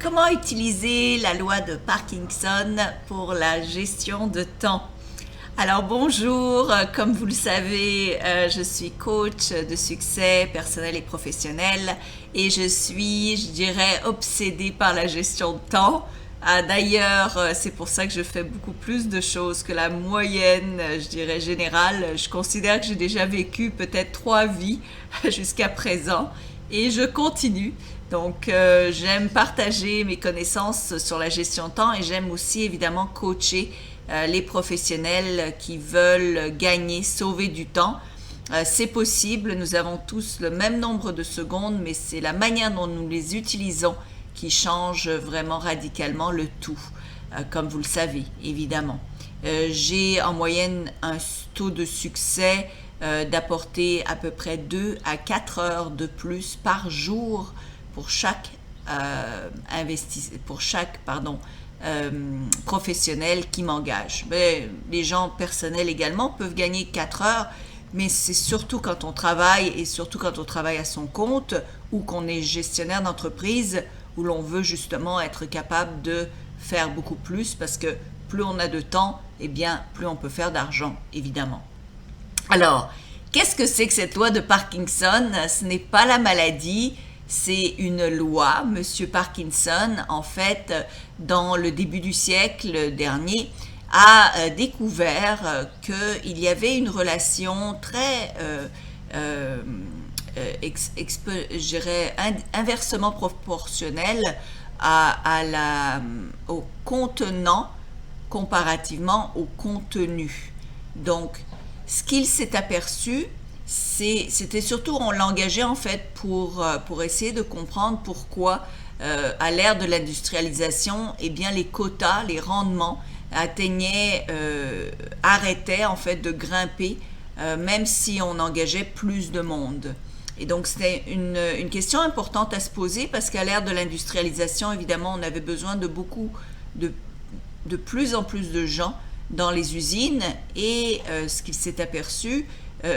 Comment utiliser la loi de Parkinson pour la gestion de temps? Alors bonjour, comme vous le savez, je suis coach de succès personnel et professionnel et je dirais, obsédée par la gestion de temps. D'ailleurs, c'est pour ça que je fais beaucoup plus de choses que la moyenne, je dirais, générale. Je considère que j'ai déjà vécu peut-être 3 vies jusqu'à présent et je continue. Donc, j'aime partager mes connaissances sur la gestion de temps et j'aime aussi évidemment coacher les professionnels qui veulent gagner, sauver du temps. C'est possible, nous avons tous le même nombre de secondes, mais c'est la manière dont nous les utilisons qui change vraiment radicalement le tout, comme vous le savez, évidemment. J'ai en moyenne un taux de succès d'apporter à peu près 2 à 4 heures de plus par jour pour chaque professionnel qui m'engage. Mais les gens personnels également peuvent gagner 4 heures, mais c'est surtout quand on travaille et surtout quand on travaille à son compte ou qu'on est gestionnaire d'entreprise où l'on veut justement être capable de faire beaucoup plus parce que plus on a de temps, eh bien plus on peut faire d'argent, évidemment. Alors, qu'est-ce que c'est que cette loi de Parkinson? Ce n'est pas la maladie, c'est une loi. Monsieur Parkinson, en fait, dans le début du siècle dernier, a découvert qu'il y avait une relation très, je dirais, inversement proportionnelle au contenant comparativement au contenu. Donc, ce qu'il s'est aperçu, c'était surtout, on l'engageait en fait pour essayer de comprendre pourquoi, à l'ère de l'industrialisation, eh bien les quotas, les rendements arrêtaient en fait de grimper, même si on engageait plus de monde. Et donc c'était une question importante à se poser parce qu'à l'ère de l'industrialisation, évidemment, on avait besoin de plus en plus de gens dans les usines et ce qu'il s'est aperçu,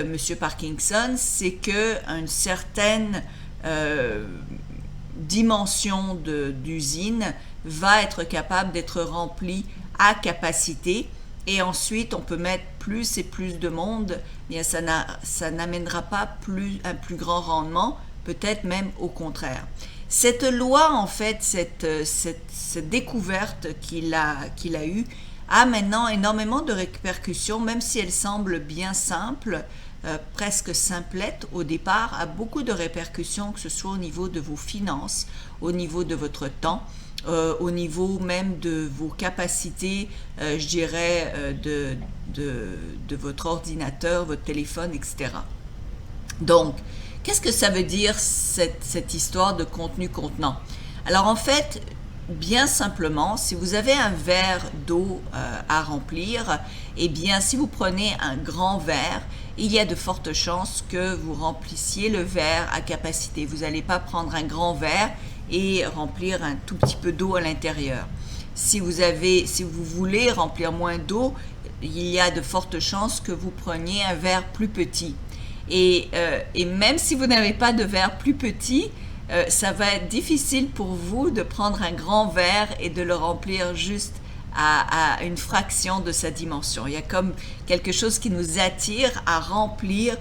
Monsieur Parkinson, c'est qu'une certaine dimension d'usine va être capable d'être remplie à capacité et ensuite on peut mettre plus et plus de monde, mais ça n'amènera pas un plus grand rendement, peut-être même au contraire. Cette loi, en fait, cette découverte qu'il a eue, a maintenant énormément de répercussions, même si elle semble bien simple, presque simplette au départ, a beaucoup de répercussions, que ce soit au niveau de vos finances, au niveau de votre temps, au niveau même de vos capacités, je dirais, de votre ordinateur, votre téléphone, etc. Donc, qu'est-ce que ça veut dire cette histoire de contenu contenant? Alors en fait, bien simplement, si vous avez un verre d'eau à remplir, eh bien si vous prenez un grand verre, il y a de fortes chances que vous remplissiez le verre à capacité. Vous n'allez pas prendre un grand verre et remplir un tout petit peu d'eau à l'intérieur. Si vous voulez remplir moins d'eau, il y a de fortes chances que vous preniez un verre plus petit. Et même si vous n'avez pas de verre plus petit, ça va être difficile pour vous de prendre un grand verre et de le remplir juste à une fraction de sa dimension. Il y a comme quelque chose qui nous attire à remplir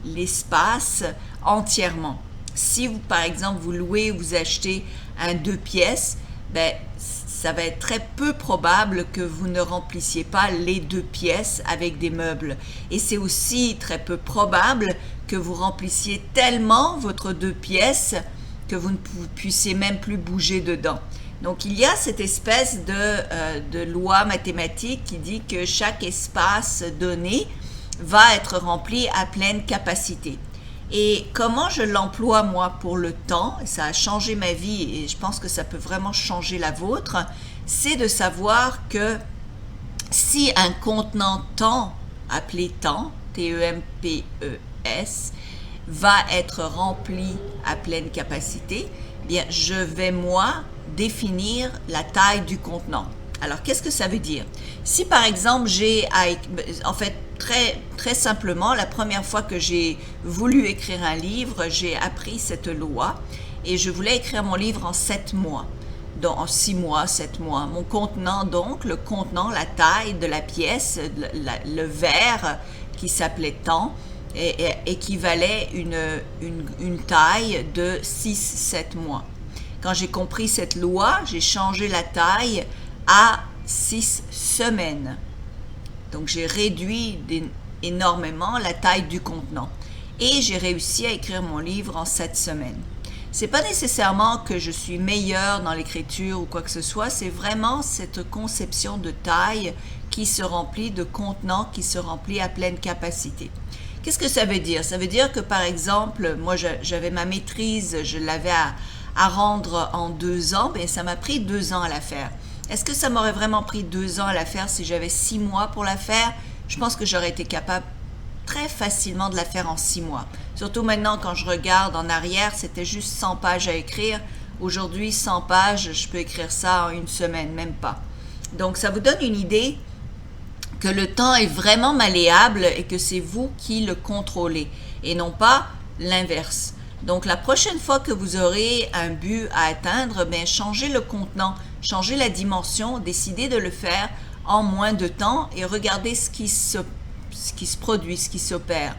l'espace entièrement. Si vous, par exemple, vous louez ou vous achetez un 2 pièces, ben, ça va être très peu probable que vous ne remplissiez pas les 2 pièces avec des meubles. Et c'est aussi très peu probable que vous remplissiez tellement votre 2 pièces que vous ne puissiez même plus bouger dedans. Donc il y a cette espèce de loi mathématique qui dit que chaque espace donné va être rempli à pleine capacité. Et comment je l'emploie moi pour le temps, ça a changé ma vie et je pense que ça peut vraiment changer la vôtre, c'est de savoir que si un contenant temps, appelé temps, T-E-M-P-E-S, va être rempli à pleine capacité, eh bien je vais moi définir la taille du contenant. Alors qu'est-ce que ça veut dire? Si par exemple en fait très simplement, la première fois que j'ai voulu écrire un livre, j'ai appris cette loi et je voulais écrire mon livre en 7 mois. Donc, en 6 mois, 7 mois. Mon contenant, donc, le contenant, la taille de la pièce, le verre qui s'appelait temps, équivalait une taille de 6-7 mois. Quand j'ai compris cette loi, j'ai changé la taille à 6 semaines. Donc, j'ai réduit énormément la taille du contenant. Et j'ai réussi à écrire mon livre en 7 semaines. C'est pas nécessairement que je suis meilleure dans l'écriture ou quoi que ce soit, c'est vraiment cette conception de taille qui se remplit, de contenant qui se remplit à pleine capacité. Qu'est-ce que ça veut dire? Ça veut dire que par exemple, moi j'avais ma maîtrise, je l'avais à rendre en 2 ans, bien ça m'a pris 2 ans à la faire. Est-ce que ça m'aurait vraiment pris 2 ans à la faire si j'avais 6 mois pour la faire? Je pense que j'aurais été capable très facilement de la faire en 6 mois. Surtout maintenant, quand je regarde en arrière, c'était juste 100 pages à écrire. Aujourd'hui, 100 pages, je peux écrire ça en 1 semaine, même pas. Donc, ça vous donne une idée que le temps est vraiment malléable et que c'est vous qui le contrôlez et non pas l'inverse. Donc, la prochaine fois que vous aurez un but à atteindre, bien, changez le contenant, changez la dimension, décidez de le faire en moins de temps et regardez ce qui se produit, ce qui s'opère.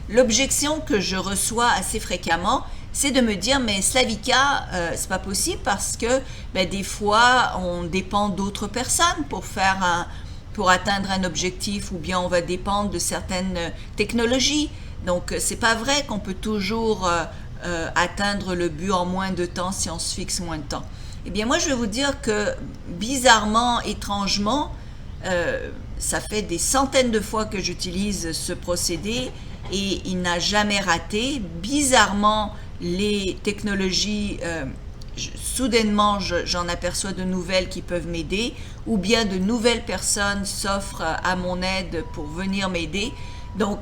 L'objection que je reçois assez fréquemment, c'est de me dire, mais Slavika, c'est pas possible parce que des fois, on dépend d'autres personnes pour atteindre un objectif, ou bien on va dépendre de certaines technologies. Donc, c'est pas vrai qu'on peut toujours atteindre le but en moins de temps si on se fixe moins de temps. Eh bien, moi, je vais vous dire que bizarrement, étrangement, ça fait des centaines de fois que j'utilise ce procédé et il n'a jamais raté. Bizarrement, les technologies, soudainement, j'en aperçois de nouvelles qui peuvent m'aider, ou bien de nouvelles personnes s'offrent à mon aide pour venir m'aider. Donc,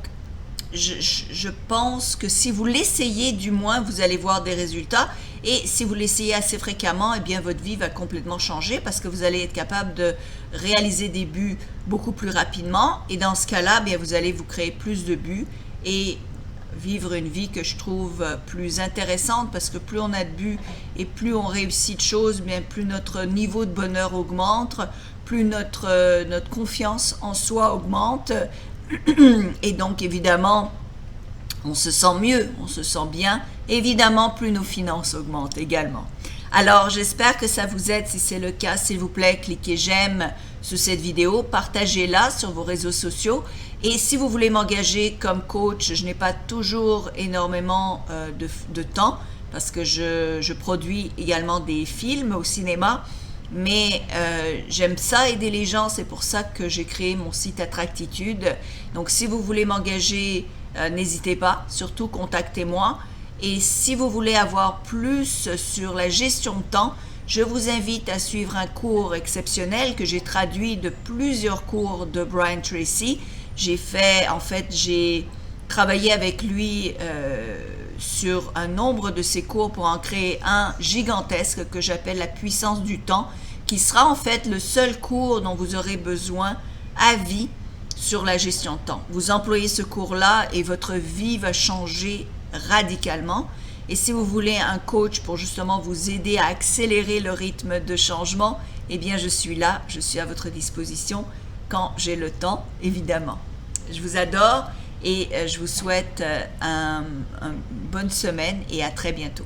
je pense que si vous l'essayez, du moins, vous allez voir des résultats. Et si vous l'essayez assez fréquemment, eh bien, votre vie va complètement changer parce que vous allez être capable de réaliser des buts beaucoup plus rapidement. Et dans ce cas-là, bien, vous allez vous créer plus de buts et vivre une vie que je trouve plus intéressante parce que plus on a de buts et plus on réussit de choses, bien, plus notre niveau de bonheur augmente, plus notre confiance en soi augmente. Et donc, évidemment, on se sent mieux, on se sent bien. Évidemment, plus nos finances augmentent également. Alors, j'espère que ça vous aide. Si c'est le cas, s'il vous plaît, cliquez j'aime sous cette vidéo, partagez-la sur vos réseaux sociaux. Et si vous voulez m'engager comme coach, je n'ai pas toujours énormément de temps parce que je produis également des films au cinéma. Mais j'aime ça, aider les gens, c'est pour ça que j'ai créé mon site Attractitude. Donc si vous voulez m'engager, n'hésitez pas, surtout contactez-moi. Et si vous voulez avoir plus sur la gestion de temps, je vous invite à suivre un cours exceptionnel que j'ai traduit de plusieurs cours de Brian Tracy. J'ai travaillé avec lui sur un nombre de ses cours pour en créer un gigantesque que j'appelle la puissance du temps, qui sera en fait le seul cours dont vous aurez besoin à vie sur la gestion de temps. Vous employez ce cours-là et votre vie va changer radicalement. Et si vous voulez un coach pour justement vous aider à accélérer le rythme de changement, eh bien je suis là, je suis à votre disposition quand j'ai le temps, évidemment. Je vous adore et je vous souhaite une bonne semaine et à très bientôt.